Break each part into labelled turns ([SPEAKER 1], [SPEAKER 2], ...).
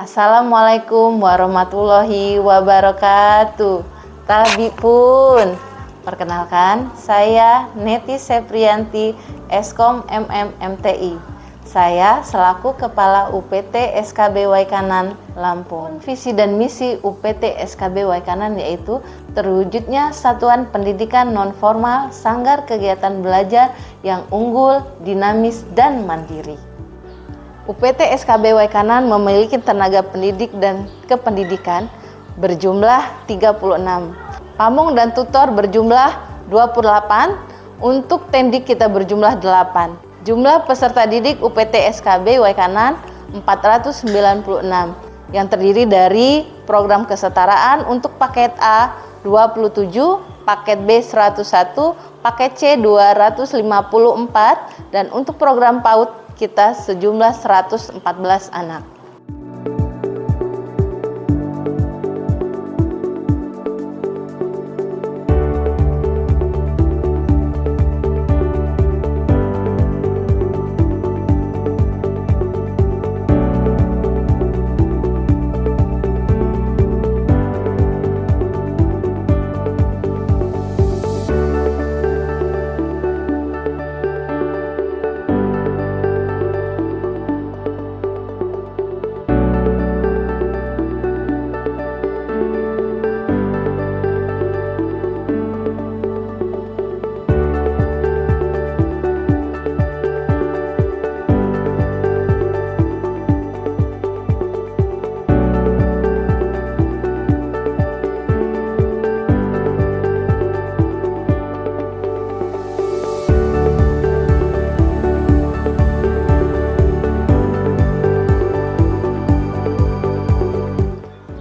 [SPEAKER 1] Assalamualaikum warahmatullahi wabarakatuh. Tabi pun, perkenalkan saya Neti Seprianti, Eskom MMMTI. Saya selaku Kepala UPT SKB Waikanan, Lampung. Visi dan misi UPT SKB Waikanan yaitu terwujudnya satuan pendidikan non-formal, sanggar kegiatan belajar yang unggul, dinamis, dan mandiri. UPT SKB Waikanan memiliki tenaga pendidik dan kependidikan berjumlah 36. Pamong dan tutor berjumlah 28, untuk tendik kita berjumlah 8. Jumlah peserta didik UPT SKB Waikanan 496 yang terdiri dari program kesetaraan untuk paket A 27, paket B 101, paket C 254, dan untuk program PAUD kita sejumlah 114 anak.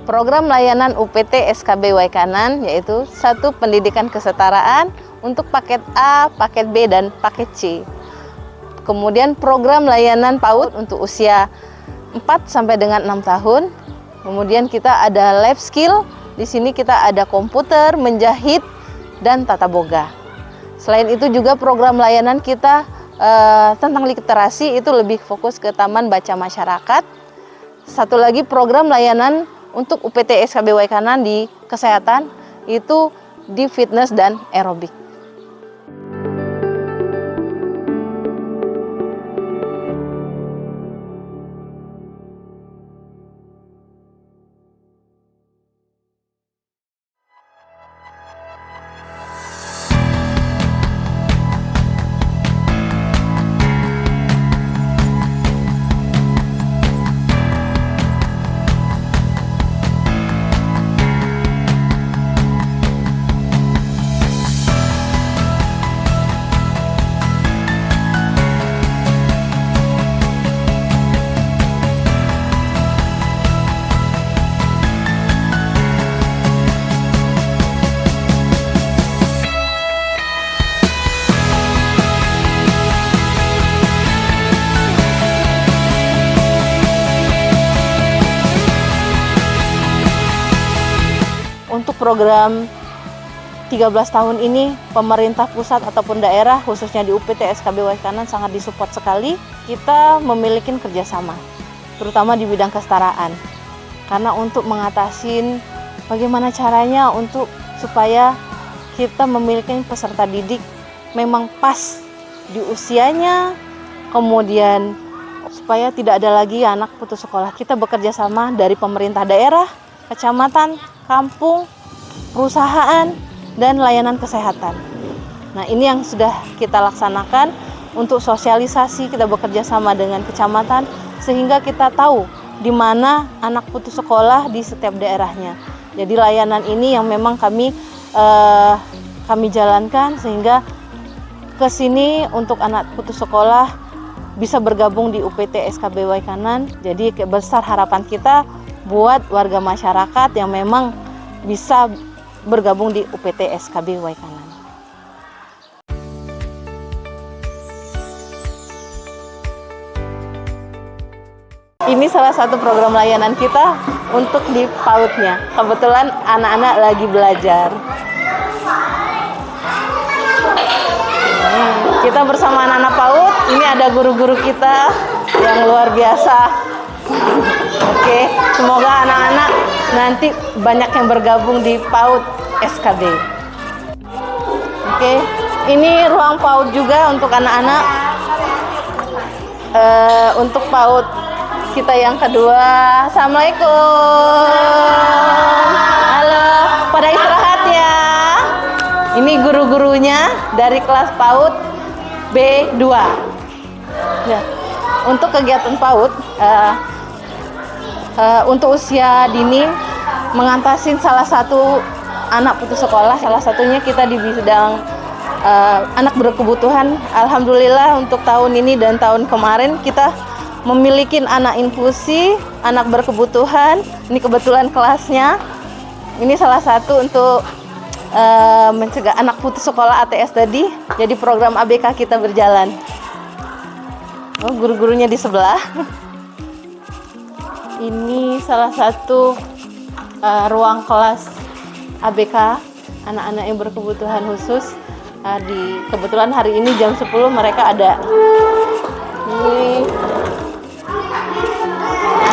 [SPEAKER 1] Program layanan UPT SKB Waikanan yaitu 1. Pendidikan kesetaraan untuk paket A, paket B, dan paket C. Kemudian program layanan PAUD untuk usia 4 sampai dengan 6 tahun. Kemudian kita ada life skill, di sini kita ada komputer, menjahit, dan tata boga. Selain itu juga program layanan kita tentang literasi itu lebih fokus ke taman baca masyarakat. Satu lagi program layanan untuk UPT SKB Waikanan di kesehatan itu di fitness dan aerobik. Untuk program 13 tahun ini, pemerintah pusat ataupun daerah, khususnya di UPT SKB Waikanan sangat disupport sekali. Kita memiliki kerjasama, terutama di bidang kesetaraan. Karena untuk mengatasi bagaimana caranya untuk supaya kita memiliki peserta didik memang pas di usianya, kemudian supaya tidak ada lagi anak putus sekolah. Kita bekerja sama dari pemerintah daerah, kecamatan, kampung, perusahaan, dan layanan kesehatan. Nah, ini yang sudah kita laksanakan untuk sosialisasi. Kita bekerja sama dengan kecamatan sehingga kita tahu di mana anak putus sekolah di setiap daerahnya. Jadi layanan ini yang memang kami jalankan sehingga ke sini untuk anak putus sekolah bisa bergabung di UPT SKB Waikanan. Jadi besar harapan kita buat warga masyarakat yang memang bisa bergabung di UPT SKB Waikanan. Ini salah satu program layanan kita untuk di PAUD-nya. Kebetulan anak-anak lagi belajar. Kita bersama anak-anak PAUD, ini ada guru-guru kita yang luar biasa. Oke, semoga anak-anak nanti banyak yang bergabung di PAUD SKB. Oke, ini ruang PAUD juga untuk anak-anak. Untuk PAUD kita yang kedua. Assalamualaikum. Halo, pada istirahat ya. Ini guru-gurunya dari kelas PAUD B2. Ya, untuk kegiatan PAUD untuk usia dini mengantasin salah satu anak putus sekolah, salah satunya kita di bidang anak berkebutuhan. Alhamdulillah untuk tahun ini dan tahun kemarin kita memiliki anak inklusi, anak berkebutuhan. Ini kebetulan kelasnya. Ini salah satu untuk mencegah anak putus sekolah ATS tadi. Jadi program ABK kita berjalan. Oh, guru-gurunya di sebelah. Ini salah satu ruang kelas ABK, anak-anak yang berkebutuhan khusus. Kebetulan hari ini jam 10 mereka ada. Ini.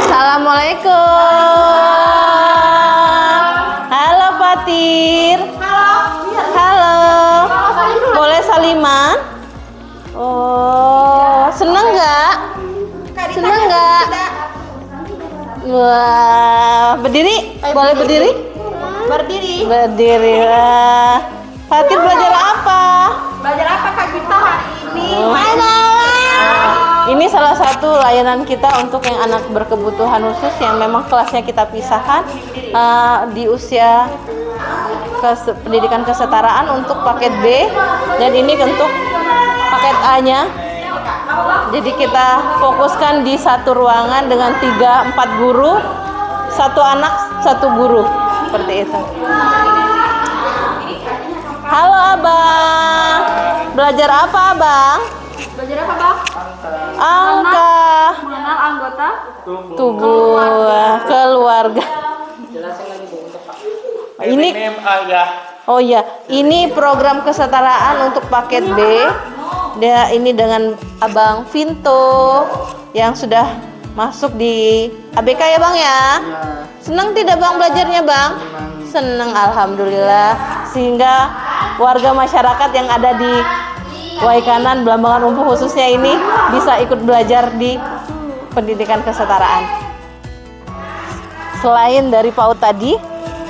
[SPEAKER 1] Assalamualaikum. Halo Fatir. Halo. Boleh saliman? Oh, seneng nggak? Seneng nggak? Wah, berdiri? Boleh berdiri? Berdiri. Wah. Fatir belajar apa?
[SPEAKER 2] Belajar apa Kak Gita hari ini?
[SPEAKER 1] Ini salah satu layanan kita untuk yang anak berkebutuhan khusus yang memang kelasnya kita pisahkan di usia pendidikan kesetaraan untuk paket B, dan ini untuk paket A-nya. Jadi kita fokuskan di satu ruangan dengan 3-4 guru, satu anak, satu guru, seperti itu. Halo Abang, belajar apa Abang?
[SPEAKER 2] Belajar apa Bang?
[SPEAKER 1] Angka,
[SPEAKER 2] Mengenal anggota
[SPEAKER 1] tubuh, keluarga. Ini, oh ya, ini program kesetaraan untuk paket B. Ini dengan Abang Vinto yang sudah masuk di ABK ya Bang ya. Senang tidak Bang belajarnya Bang? Senang, alhamdulillah. Sehingga warga masyarakat yang ada di Waikanan, Belambangan Umpuh khususnya ini bisa ikut belajar di pendidikan kesetaraan. Selain dari PAUD tadi,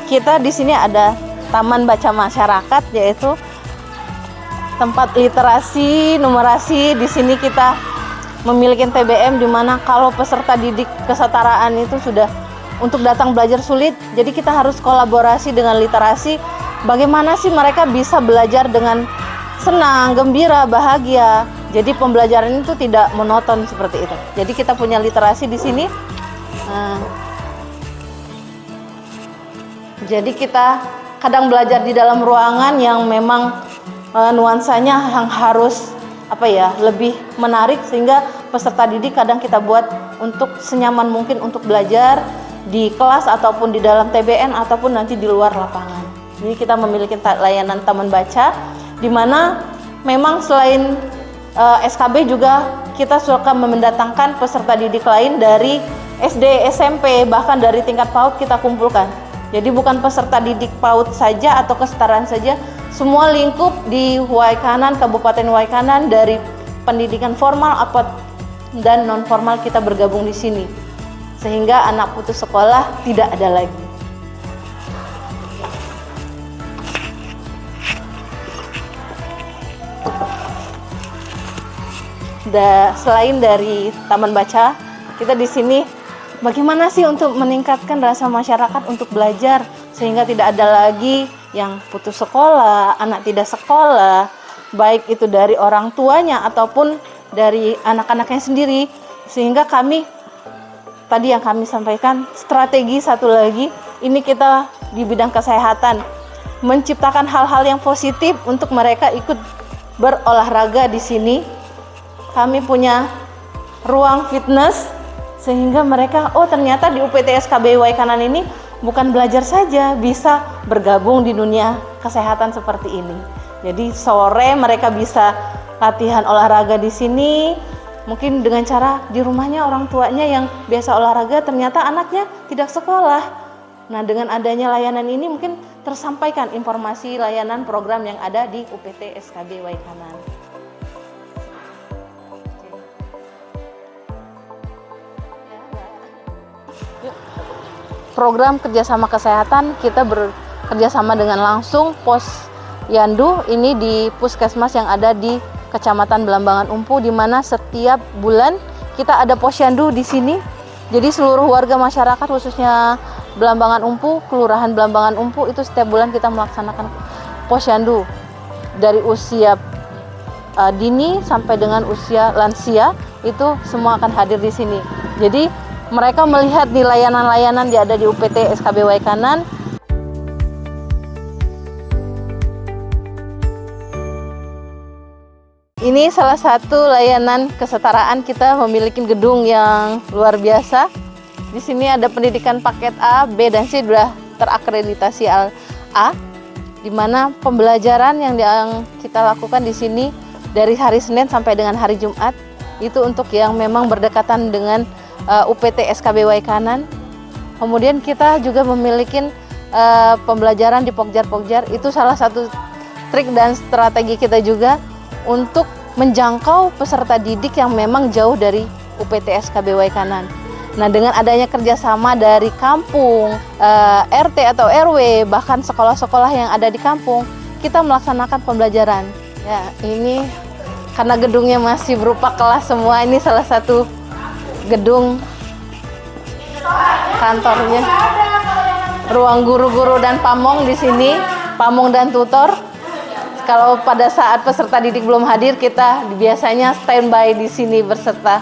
[SPEAKER 1] kita di sini ada Taman Baca Masyarakat, yaitu tempat literasi, numerasi. Di sini kita memiliki TBM di mana kalau peserta didik kesetaraan itu sudah untuk datang belajar sulit, jadi kita harus kolaborasi dengan literasi. Bagaimana sih mereka bisa belajar dengan senang, gembira, bahagia. Jadi pembelajaran itu tidak monoton seperti itu. Jadi kita punya literasi di sini. Jadi kita kadang belajar di dalam ruangan yang memang nuansanya yang harus lebih menarik, sehingga peserta didik kadang kita buat untuk senyaman mungkin untuk belajar di kelas ataupun di dalam TBN ataupun nanti di luar lapangan. Jadi kita memiliki layanan taman baca di mana memang selain SKB juga kita suka mendatangkan peserta didik lain dari SD, SMP, bahkan dari tingkat PAUD kita kumpulkan. Jadi bukan peserta didik PAUD saja atau kesetaraan saja, semua lingkup di Waikanan, Kabupaten Waikanan, dari pendidikan formal dan non formal kita bergabung di sini. Sehingga anak putus sekolah tidak ada lagi. Selain dari taman baca, kita di sini bagaimana sih untuk meningkatkan rasa masyarakat untuk belajar sehingga tidak ada lagi yang putus sekolah, anak tidak sekolah, baik itu dari orang tuanya ataupun dari anak-anaknya sendiri. Sehingga kami tadi yang kami sampaikan, strategi satu lagi, ini kita di bidang kesehatan menciptakan hal-hal yang positif untuk mereka ikut berolahraga di sini. Kami punya ruang fitness sehingga mereka, oh ternyata di UPT SKB Waikanan ini bukan belajar saja, bisa bergabung di dunia kesehatan seperti ini. Jadi sore mereka bisa latihan olahraga di sini, Mungkin dengan cara di rumahnya orang tuanya yang biasa olahraga ternyata anaknya tidak sekolah. Nah, dengan adanya layanan ini mungkin tersampaikan informasi layanan program yang ada di UPT SKB Waikanan. Program kerjasama kesehatan kita bekerjasama dengan langsung Posyandu ini di puskesmas yang ada di Kecamatan Belambangan Umpu, di mana setiap bulan kita ada Posyandu di sini. Jadi seluruh warga masyarakat khususnya Belambangan Umpu, Kelurahan Belambangan Umpu itu setiap bulan kita melaksanakan Posyandu dari usia dini sampai dengan usia lansia, itu semua akan hadir di sini. Jadi mereka melihat di layanan-layanan yang ada di UPT SKB Waikanan. Ini salah satu layanan kesetaraan, kita memiliki gedung yang luar biasa. Di sini ada pendidikan paket A, B, dan C sudah terakreditasi A, di mana pembelajaran yang kita lakukan di sini dari hari Senin sampai dengan hari Jumat itu untuk yang memang berdekatan dengan UPT SKB Waikanan. Kemudian kita juga memiliki pembelajaran di Pokjar-Pokjar. Itu salah satu trik dan strategi kita juga untuk menjangkau peserta didik yang memang jauh dari UPT SKB Waikanan. Nah, dengan adanya kerjasama dari kampung, RT atau RW, bahkan sekolah-sekolah yang ada di kampung, kita melaksanakan pembelajaran. Ya, ini karena gedungnya masih berupa kelas semua, ini salah satu gedung kantornya, ruang guru-guru dan pamong di sini, pamong dan tutor. Kalau pada saat peserta didik belum hadir, kita biasanya standby di sini berserta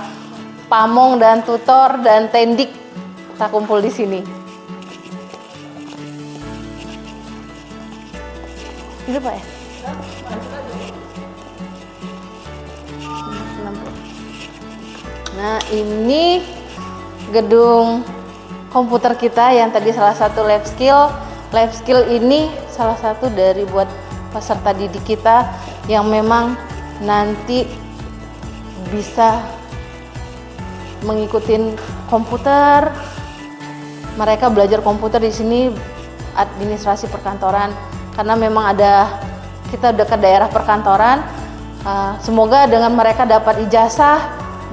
[SPEAKER 1] pamong dan tutor dan tendik, kita kumpul di sini. Itu Pak ya? Nah, ini gedung komputer kita yang tadi salah satu lab skill. Lab skill ini salah satu dari buat peserta didik kita yang memang nanti bisa mengikuti komputer. Mereka belajar komputer di sini, administrasi perkantoran, karena memang kita dekat daerah perkantoran. Semoga dengan mereka dapat ijazah,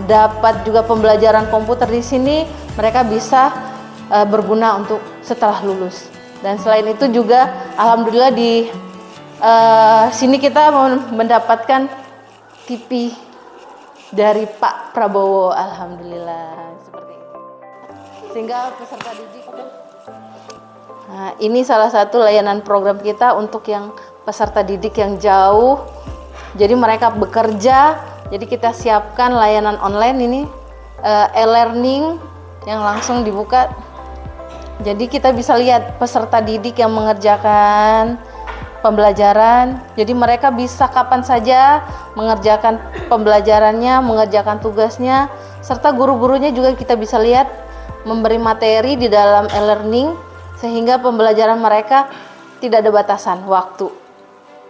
[SPEAKER 1] dapat juga pembelajaran komputer di sini, mereka bisa berguna untuk setelah lulus. Dan selain itu juga alhamdulillah di sini kita mendapatkan TV dari Pak Prabowo, alhamdulillah, seperti itu. Sehingga peserta didik, nah, ini salah satu layanan program kita untuk yang peserta didik yang jauh. Jadi mereka bekerja. Jadi kita siapkan layanan online ini, e-learning yang langsung dibuka. Jadi kita bisa lihat peserta didik yang mengerjakan pembelajaran. Jadi mereka bisa kapan saja mengerjakan pembelajarannya, mengerjakan tugasnya, serta guru-gurunya juga kita bisa lihat memberi materi di dalam e-learning, sehingga pembelajaran mereka tidak ada batasan waktu.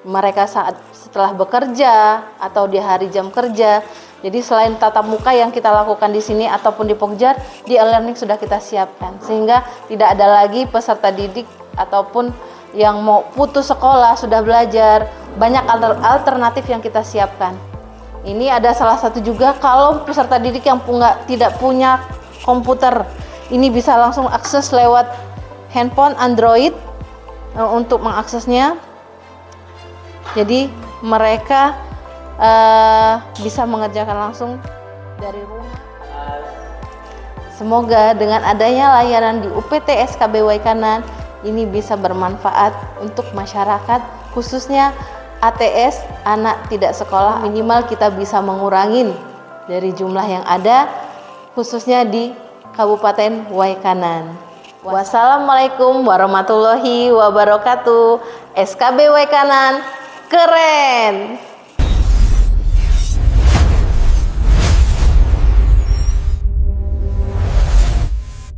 [SPEAKER 1] Mereka setelah bekerja atau di hari jam kerja. Jadi selain tatap muka yang kita lakukan di sini ataupun di Pokjar, di e-learning sudah kita siapkan, sehingga tidak ada lagi peserta didik ataupun yang mau putus sekolah sudah belajar. Banyak alternatif yang kita siapkan. Ini ada salah satu juga kalau peserta didik yang tidak punya komputer, ini bisa langsung akses lewat handphone Android untuk mengaksesnya. Jadi mereka bisa mengerjakan langsung dari rumah. Semoga dengan adanya layanan di UPT SKB Waikanan ini bisa bermanfaat untuk masyarakat, khususnya ATS, anak tidak sekolah. Minimal kita bisa mengurangi dari jumlah yang ada, khususnya di Kabupaten Waikanan. Wassalamualaikum warahmatullahi wabarakatuh. SKB Waikanan keren!